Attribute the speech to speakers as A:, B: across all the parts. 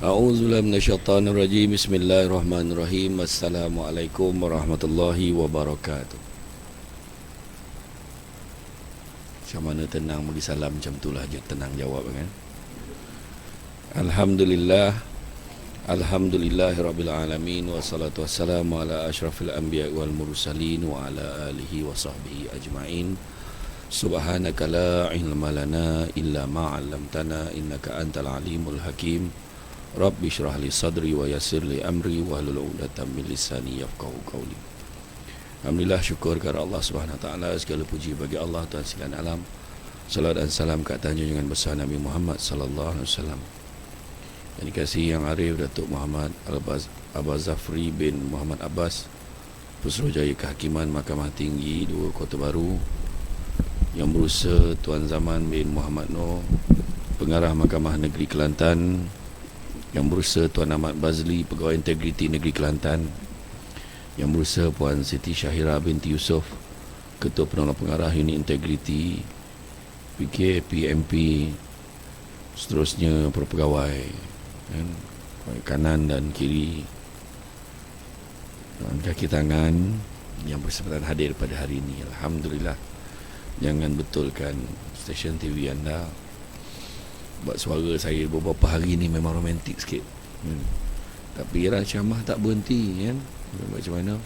A: A'udzubillahi minasyaitonir rajim. Bismillahirrahmanirrahim. Assalamualaikum warahmatullahi wabarakatuh. Macam mana tenang bagi salam macam itulah je tenang jawab kan. Alhamdulillah. Alhamdulillahirabbil alamin wassalatu wassalamu ala asyrafil anbiya wal mursalin wa ala alihi wa sahbihi ajmain. Subhanaka la ilma lana illa ma 'allamtana innaka antal alimul hakim. Rabbi syrah li sadri wa yassir li amri wahlul 'uqdatam min lisani yafqahu qawli. Alhamdulillah, syukur kepada Allah Subhanahu wa taala, segala puji bagi Allah Tuhan sekalian alam. Salat dan salam ke atas junjungan besar Nabi Muhammad sallallahu alaihi wasallam. Yang dikasihi yang arif Datuk Muhammad Abbas Zafri bin Muhammad Abbas, Pesuruhjaya Kehakiman Mahkamah Tinggi 2 Kota Baru, Yang Berusaha Tuan Zaman bin Muhammad Noor, Pengarah Mahkamah Negeri Kelantan, Yang Berusaha Tuan Ahmad Bazli, Pegawai Integriti Negeri Kelantan, Yang Berusaha Puan Siti Syahira binti Yusof, Ketua Penolong Pengarah Unit Integriti PK, PMP, seterusnya para pegawai kan, kanan dan kiri dan kaki tangan yang bersempatan hadir pada hari ini. Alhamdulillah. Jangan betulkan stesen TV anda buat suara saya beberapa hari ni memang romantik sikit tapi era ceramah tak berhenti kan. Macam mana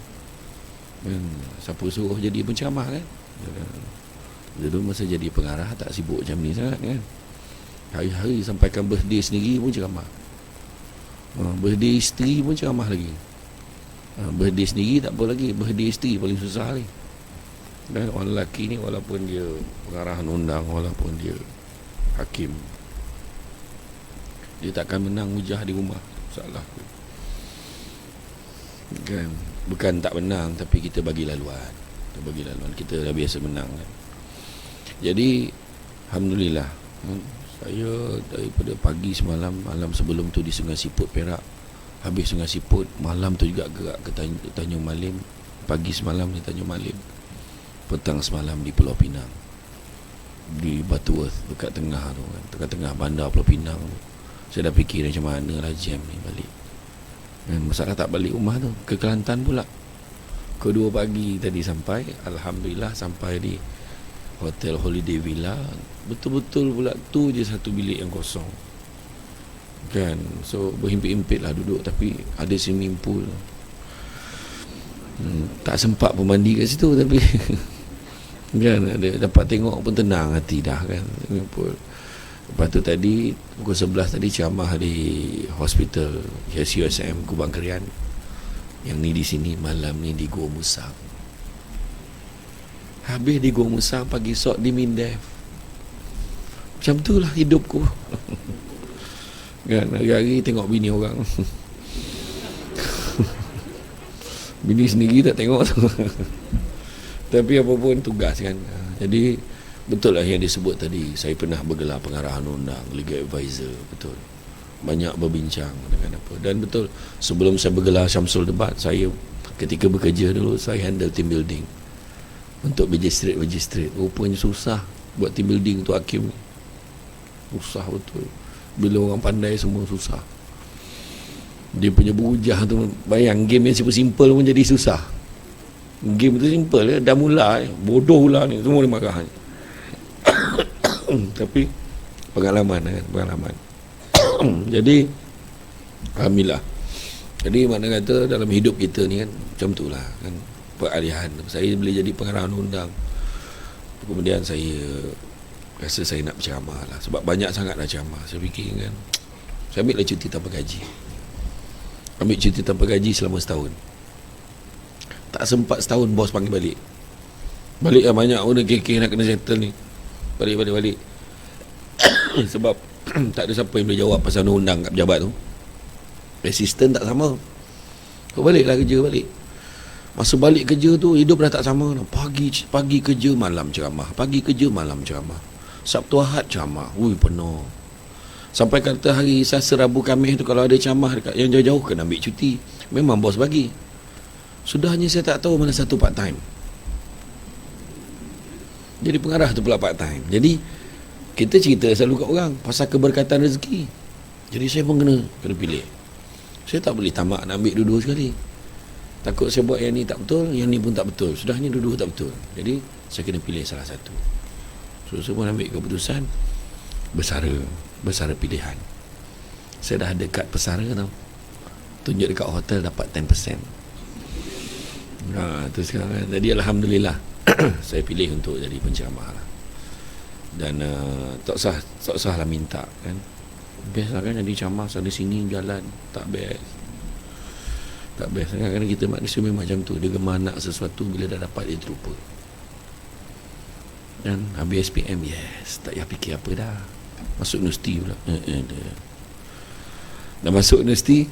A: kan, siapa suruh jadi penceramah kan. Dulu masa jadi pengarah tak sibuk macam ni sangat kan. Hari-hari sampaikan birthday sendiri pun ceramah, birthday isteri pun ceramah lagi. Birthday sendiri tak apa lagi, birthday isteri paling susah ni. Dan orang lelaki ni walaupun dia pengarah undang, walaupun dia hakim, dia takkan menang hujah di rumah. Salah kan. Bukan tak menang, tapi kita bagi laluan. Kita dah biasa menang kan. Jadi Alhamdulillah, saya daripada pagi semalam, malam sebelum tu di Sungai Siput Perak, habis Sungai Siput, malam tu juga gerak ke Tanjung Malim, pagi semalam di Tanjung Malim, petang semalam di Pulau Pinang, di Butterworth, dekat tengah tu kan, tengah-tengah bandar Pulau Pinang tu. Saya dah fikir macam mana lah jam ni balik. Dan masalah tak balik rumah tu, ke Kelantan pula. Kedua pagi tadi sampai, Alhamdulillah sampai di Hotel Holiday Villa. Betul-betul pula tu je satu bilik yang kosong kan. So berhimpit-himpit lah duduk, tapi ada swimming pool. Tak sempat pun mandi kat situ, tapi kan ada, dapat tengok pun tenang hati dah kan, swimming pool. Lepas tu tadi pukul 11 tadi ceramah di hospital HUSM Kubang Kerian. Yang ni di sini, malam ni di Gua Musang. Habis di Gua Musang, pagi esok di Mindef. Macam tu lah hidupku kan, hari-hari tengok bini orang bini sendiri tak tengok tu tapi apa pun tugas kan. Jadi betul lah yang disebut tadi, saya pernah bergelar pengarahan undang, legal advisor, betul. Banyak berbincang dengan apa. Dan betul, sebelum saya bergelar Syamsul Debat, saya ketika bekerja dulu, saya handle team building untuk magistrate. Rupanya susah buat team building tu hakim. Susah betul. Bila orang pandai semua susah. Dia punya berhujah tu, bayang game yang simple pun jadi susah. Game tu simple, dah mula bodoh lah ni, semua dia marah. Tapi pengalaman kan, pengalaman. Jadi alhamdulillah. Jadi mana kata dalam hidup kita ni kan, macam tu lah kan, peralihan. Saya boleh jadi pengarahan undang, kemudian saya rasa saya nak berceramah lah, sebab banyak sangat dah ceramah. Saya fikir kan, saya ambil lah cuti tanpa gaji. Ambil cuti tanpa gaji selama setahun. Tak sempat setahun, bos panggil balik. Balik lah, banyak orang kekeh nak kena settle ni. Balik sebab tak ada siapa yang boleh jawab pasal undang kat pejabat tu. Assistant tak sama. Kau baliklah kerja balik. Masa balik kerja tu hidup dah tak sama. Pagi kerja, malam ceramah. Pagi kerja, malam ceramah. Sabtu Ahad ceramah. Penuh. Sampai kata hari Selasa, Rabu, Khamis tu kalau ada ceramah dekat yang jauh-jauh kena ambil cuti. Memang bos bagi. Sudahnya saya tak tahu mana satu part time. Jadi pengarah tu pula part time. Jadi kita cerita selalu kat orang pasal keberkatan rezeki. Jadi saya pun kena pilih. Saya tak boleh tamak nak ambil dua-dua sekali. Takut saya buat yang ni tak betul, yang ni pun tak betul. Sudahnya dua-dua tak betul. Jadi saya kena pilih salah satu. So saya pun ambil keputusan bersara pilihan. Saya dah ada kad pesara tau. Tunjuk dekat hotel dapat 10%. Tu sekarang kan. Jadi alhamdulillah saya pilih untuk jadi penceramah lah. Dan tak usah lah minta kan. Best lah kan jadi ceramah sana sini jalan. Tak best kan. Kita manusia memang macam tu. Dia gemar nak sesuatu, bila dah dapat dia terlupa. Dan habis SPM, yes, tak payah fikir apa dah. Masuk universiti pula. Dah masuk universiti,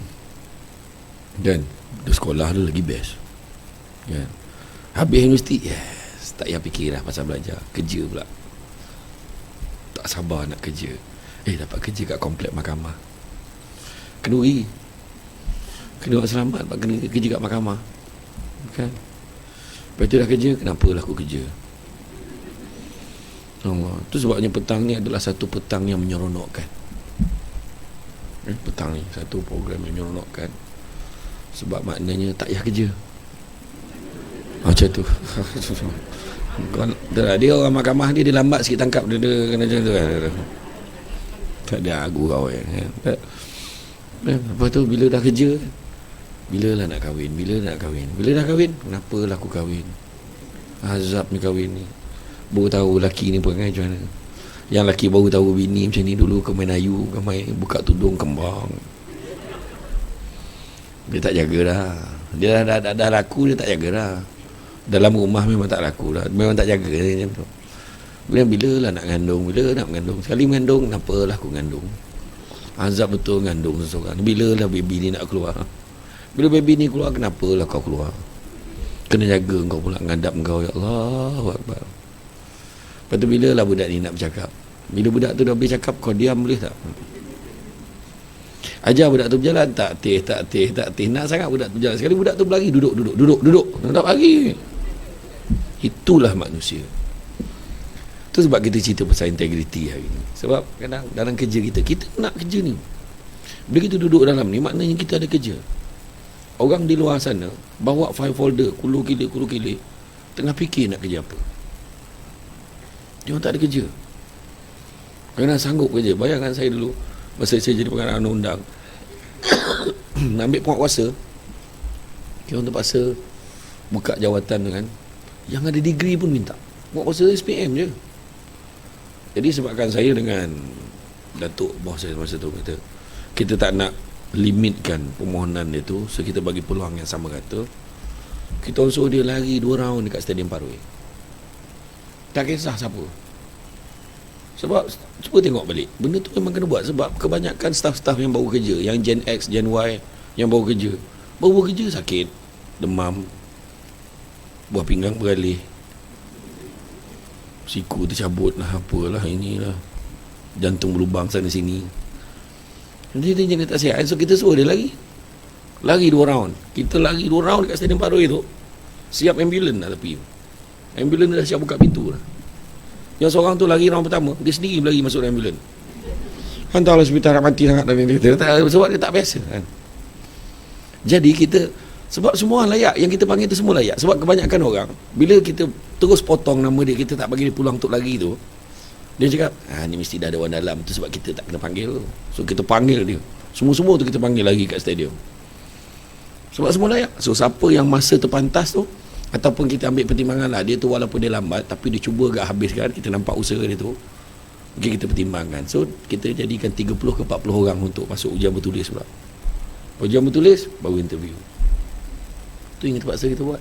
A: dan dah sekolah tu lagi best kan. Habis universiti, yes, tak payah fikir dah pasal belajar. Kerja pula, tak sabar nak kerja. Dapat kerja kat komplek mahkamah. Kenduri, kena buat selamat, kena kerja kat mahkamah kan. Lepas tu dah kerja, kenapa lah aku kerja? Tu sebabnya petang ni adalah satu petang yang menyeronokkan. Petang ni satu program yang menyeronokkan. Sebab maknanya tak payah kerja. Macam tu. Dia orang mahkamah dia lambat sikit tangkap dia kena macam tu kan. Tak ada aku kau kan. Lepas tu bila dah kerja, bila lah nak kahwin. Bila dah kahwin, kenapa lah aku kahwin? Azab ni kahwin ni. Baru tahu lelaki ni perangai macam mana. Yang lelaki baru tahu bini macam ni dulu, kau main ayu, kau main buka tudung kembang. Dia tak jaga dah. Dia dah laku, dia tak jaga dah. Dalam rumah memang tak laku dah. Memang tak jaga dia macam tu. Bila lah nak mengandung, bila nak mengandung. Sekali mengandung, kenapa lah aku mengandung? Azab betul mengandung seseorang. Bila lah baby ni nak keluar? Bila baby ni keluar, kenapa lah kau keluar? Kena jaga kau pula, ngadap kau, ya Allah Akbar. Lepas tu bila lah budak ni nak bercakap? Bila budak tu dah boleh cakap, kau diam boleh tak? Ajar budak tu berjalan, tak teh. Nak sangat budak tu berjalan. Sekali budak tu berlari, duduk. Tak lagi. Itulah manusia. Tu sebab kita cerita pasal integriti hari ni. Sebab kadang dalam kerja kita nak kerja ni. Bila kita duduk dalam ni, maknanya kita ada kerja. Orang di luar sana bawa file folder kulu kilik tengah fikir nak kerja apa. Dia orang tak ada kerja. Kerana sanggup kerja. Bayangkan saya dulu masa saya jadi pengarah undang-undang nak ambil penguatkuasa, dia orang terpaksa buka jawatan tu kan, yang ada degree pun minta. Penguatkuasa SPM je. Jadi sebabkan saya dengan Datuk bos saya masa tu kata, kita tak nak limitkan permohonan dia tu, so kita bagi peluang yang sama kata. Kita orang suruh dia lari 2 round dekat Stadium Parkway. Tak kisah siapa. Sebab cuba tengok balik, benda tu memang kena buat. Sebab kebanyakan staff-staff yang baru kerja, yang Gen X, Gen Y yang baru kerja sakit, demam, buah pinggang beralih, siku tercabut lah, apalah inilah, jantung berlubang sana sini. Dia jadi tak sihat. So kita suruh dia lari 2 round. Kita lari 2 round dekat Stadium Parkway tu, siap ambulans dah tepi. Ambulans dah siap buka pintu dah. Yang seorang tu lari round pertama, dia sendiri lagi masuk dalam ambulans. Hantarlah hospital, nak mati sangat dalam dia. Sebab dia tak biasa kan. Jadi kita, sebab semua orang layak, yang kita panggil tu semua layak. Sebab kebanyakan orang, bila kita terus potong nama dia, kita tak bagi dia pulang untuk lari tu, dia cakap, ni mesti dah ada orang dalam. Tu sebab kita tak kena panggil tu. So kita panggil dia. Semua-semua tu kita panggil lagi kat stadium. Sebab semua layak. So siapa yang masa terpantas tu, ataupun kita ambil pertimbangan lah, dia tu walaupun dia lambat, tapi dia cuba agak habiskan, kita nampak usaha dia tu, mungkin kita pertimbangkan. So kita jadikan 30 ke 40 orang untuk masuk ujian bertulis pula. Ujian bertulis, baru interview. Tu yang terpaksa kita buat.